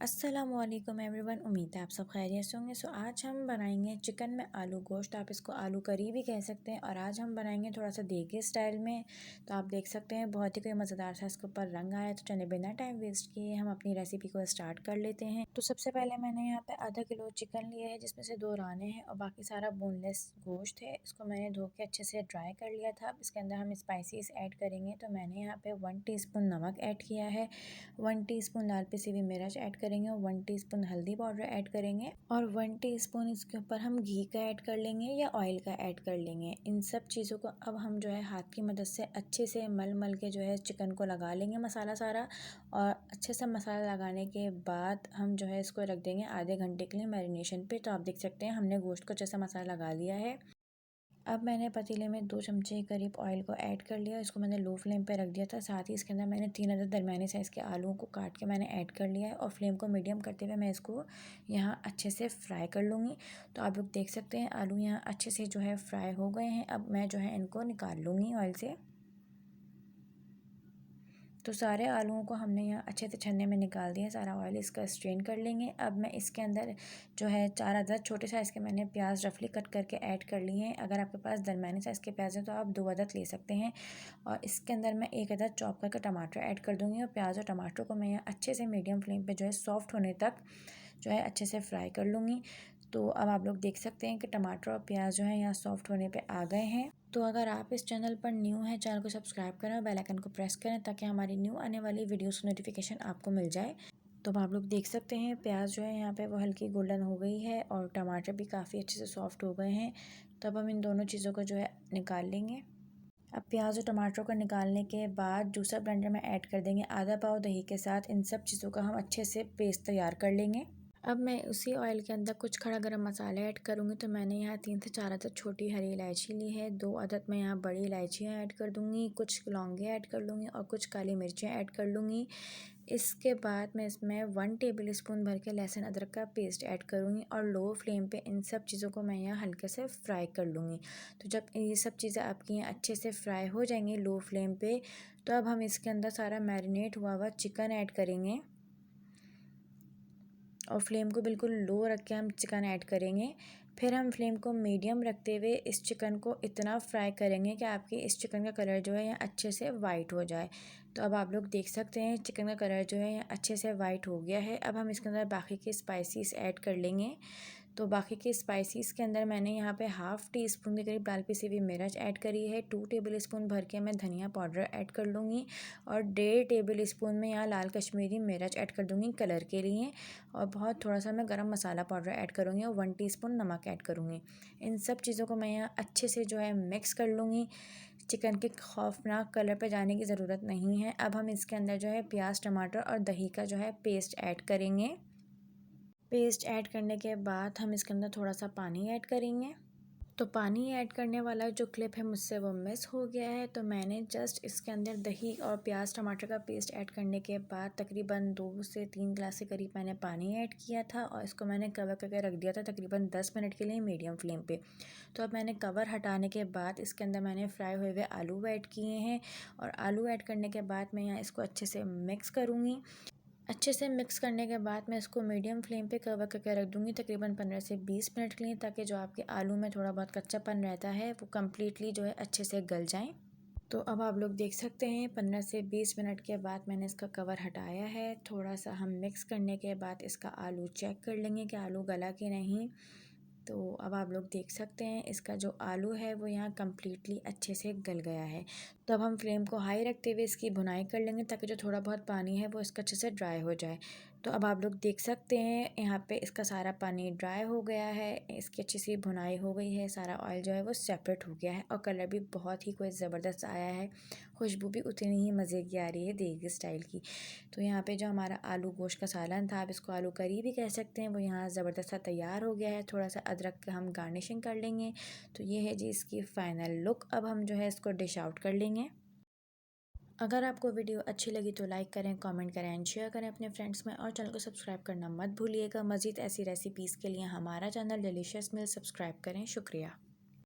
अस्सलामुअलैकुम एवरीवन। उम्मीद है आप सब खैरियत से होंगे। आज हम बनाएंगे चिकन में आलू गोश्त, आप इसको आलू करी भी कह सकते हैं। और आज हम बनाएंगे थोड़ा सा देगी स्टाइल में। तो आप देख सकते हैं बहुत ही कोई मज़ेदार सा इसके ऊपर रंग आया। तो चलिए बिना टाइम वेस्ट किए हम अपनी रेसिपी को स्टार्ट कर लेते हैं। तो सबसे पहले मैंने यहाँ पे आधा किलो चिकन लिया है, जिसमें से 2 राने हैं और बाकी सारा बोनलेस गोश्त है। इसको मैंने धो के अच्छे से ड्राई कर लिया था। अब इसके अंदर हम स्पाइसेस ऐड करेंगे। तो मैंने यहाँ पे 1 टीस्पून नमक ऐड किया है, 1 टीस्पून लाल पिसी हुई मिर्च ऐड करेंगे और 1 टीस्पून हल्दी पाउडर ऐड करेंगे और 1 टीस्पून इसके ऊपर हम घी का ऐड कर लेंगे या ऑयल का ऐड कर लेंगे। इन सब चीज़ों को अब हम जो है हाथ की मदद से अच्छे से मल मल के जो है चिकन को लगा लेंगे मसाला सारा। और अच्छे से मसाला लगाने के बाद हम जो है इसको रख देंगे आधे घंटे के लिए मैरिनेशन पे। तो आप देख सकते हैं हमने गोश्त को अच्छे से मसाला लगा लिया है। अब मैंने पतीले में 2 चमचे के करीब ऑयल को ऐड कर लिया। इसको मैंने लो फ्लेम पे रख दिया था। साथ ही इसके अंदर मैंने 3 अदद दरमियाने साइज़ के आलूओं को काट के मैंने ऐड कर लिया है और फ्लेम को मीडियम करते हुए मैं इसको यहाँ अच्छे से फ्राई कर लूँगी। तो आप लोग देख सकते हैं आलू यहाँ अच्छे से जो है फ्राई हो गए हैं। अब मैं जो है इनको निकाल लूँगी ऑयल से। तो सारे आलूओं को हमने यहाँ अच्छे से छन्ने में निकाल दिया, सारा ऑयल इसका स्ट्रेन कर लेंगे। अब मैं इसके अंदर जो है 4 अदद छोटे साइज़ के मैंने प्याज रफली कट करके ऐड कर लिए हैं। अगर आपके पास दरमियानी साइज़ के प्याज हैं तो आप 2 अदद ले सकते हैं। और इसके अंदर मैं 1 अदद चॉप करके टमाटर ऐड कर दूँगी और प्याज और टमाटर को मैं यहाँ अच्छे से मीडियम फ्लेम पर जो है सॉफ्ट होने तक जो है अच्छे से फ्राई कर लूँगी। तो अब आप लोग देख सकते हैं कि टमाटर और प्याज जो है यहाँ सॉफ्ट होने पे आ गए हैं। तो अगर आप इस चैनल पर न्यू हैं, चैनल को सब्सक्राइब करें और बेल आइकन को प्रेस करें ताकि हमारी न्यू आने वाली वीडियोस की नोटिफिकेशन आपको मिल जाए। तो अब आप लोग देख सकते हैं प्याज जो है यहाँ पे वो हल्की गोल्डन हो गई है और टमाटर भी काफ़ी अच्छे से सॉफ्ट हो गए हैं। तो अब हम इन दोनों चीज़ों को जो है निकाल लेंगे। अब प्याज और टमाटर को निकालने के बाद जूसर ब्लेंडर में ऐड कर देंगे आधा पाव दही के साथ। इन सब चीज़ों का हम अच्छे से पेस्ट तैयार कर लेंगे। अब मैं उसी ऑयल के अंदर कुछ खड़ा गरम मसाले ऐड करूँगी। तो मैंने यहाँ 3 से 4 अदद छोटी हरी इलायची ली है, 2 अदद मैं यहाँ बड़ी इलायचियाँ ऐड कर दूँगी, कुछ लौंगे ऐड कर लूँगी और कुछ काली मिर्चें ऐड कर लूँगी। इसके बाद मैं इसमें 1 टेबल स्पून भर के लहसुन अदरक का पेस्ट ऐड करूँगी और लो फ्लेम पे इन सब चीज़ों को मैं यहाँ हल्के से फ्राई कर लूँगी। तो जब ये सब चीज़ें आपकी यहाँ अच्छे से फ्राई हो जाएंगी लो फ्लेम पे, तो अब हम इसके अंदर सारा मैरिनेट हुआ हुआ चिकन ऐड करेंगे और फ्लेम को बिल्कुल लो रख के हम चिकन ऐड करेंगे। फिर हम फ्लेम को मीडियम रखते हुए इस चिकन को इतना फ्राई करेंगे कि आपके इस चिकन का कलर जो है यहाँ अच्छे से वाइट हो जाए। तो अब आप लोग देख सकते हैं चिकन का कलर जो है यहाँ अच्छे से वाइट हो गया है। अब हम इसके अंदर बाकी के स्पाइसेस ऐड कर लेंगे। तो बाकी के स्पाइसेस के अंदर मैंने यहाँ पे 1/2 टीस्पून के करीब लाल पिसी हुई मिर्च ऐड करी है, 2 टेबल स्पून भर के मैं धनिया पाउडर ऐड कर लूँगी और 1.5 टेबल स्पून में यहाँ लाल कश्मीरी मिर्च ऐड कर दूँगी कलर के लिए। और बहुत थोड़ा सा मैं गरम मसाला पाउडर ऐड करूँगी और 1 टीस्पून नमक ऐड करूँगी। इन सब चीज़ों को मैं यहाँ अच्छे से जो है मिक्स कर लूँगी। चिकन के खौफनाक कलर पे जाने की ज़रूरत नहीं है। अब हम इसके अंदर जो है प्याज टमाटर और दही का जो है पेस्ट ऐड करेंगे। पेस्ट ऐड करने के बाद हम इसके अंदर थोड़ा सा पानी ऐड करेंगे। तो पानी ऐड करने वाला जो क्लिप है मुझसे वो मिस हो गया है। तो मैंने जस्ट इसके अंदर दही और प्याज टमाटर का पेस्ट ऐड करने के बाद तकरीबन 2 से 3 गिलास के करीब मैंने पानी ऐड किया था और इसको मैंने कवर करके रख दिया था तकरीबन 10 मिनट के लिए मीडियम फ्लेम पे। तो अब मैंने कवर हटाने के बाद इसके अंदर मैंने फ्राई हुए हुए आलू ऐड किए हैं और आलू ऐड करने के बाद मैं यहाँ इसको अच्छे से मिक्स करूँगी। अच्छे से मिक्स करने के बाद मैं इसको मीडियम फ्लेम पे कवर करके रख दूँगी तकरीबन 15 से 20 मिनट के लिए, ताकि जो आपके आलू में थोड़ा बहुत कच्चापन रहता है वो कम्प्लीटली जो है अच्छे से गल जाएं। तो अब आप लोग देख सकते हैं 15 से 20 मिनट के बाद मैंने इसका कवर हटाया है। थोड़ा सा हम मिक्स करने के बाद इसका आलू चेक कर लेंगे कि आलू गला कि नहीं। तो अब आप लोग देख सकते हैं इसका जो आलू है वो यहाँ कम्प्लीटली अच्छे से गल गया है। तो अब हम फ्लेम को हाई रखते हुए इसकी भुनाई कर लेंगे ताकि जो थोड़ा बहुत पानी है वो इसका अच्छे से ड्राई हो जाए। तो अब आप लोग देख सकते हैं यहाँ पे इसका सारा पानी ड्राई हो गया है, इसकी अच्छी सी भुनाई हो गई है, सारा ऑयल जो है वो सेपरेट हो गया है और कलर भी बहुत ही कोई ज़बरदस्त आया है, खुशबू भी उतनी ही मज़े की आ रही है देगी स्टाइल की। तो यहाँ पे जो हमारा आलू गोश्त का सालन था, आप इसको आलू करी भी कह सकते हैं, वो यहाँ ज़बरदस्त सा तैयार हो गया है। थोड़ा सा अदरक का हम गार्निशिंग कर लेंगे। तो ये है जी इसकी फ़ाइनल लुक। अब हम जो है इसको डिश आउट कर लेंगे। अगर आपको वीडियो अच्छी लगी तो लाइक करें, कमेंट करें एंड शेयर करें अपने फ्रेंड्स में और चैनल को सब्सक्राइब करना मत भूलिएगा। मज़ीद ऐसी रेसिपीज़ के लिए हमारा चैनल डिलीशियस मील सब्सक्राइब करें। शुक्रिया।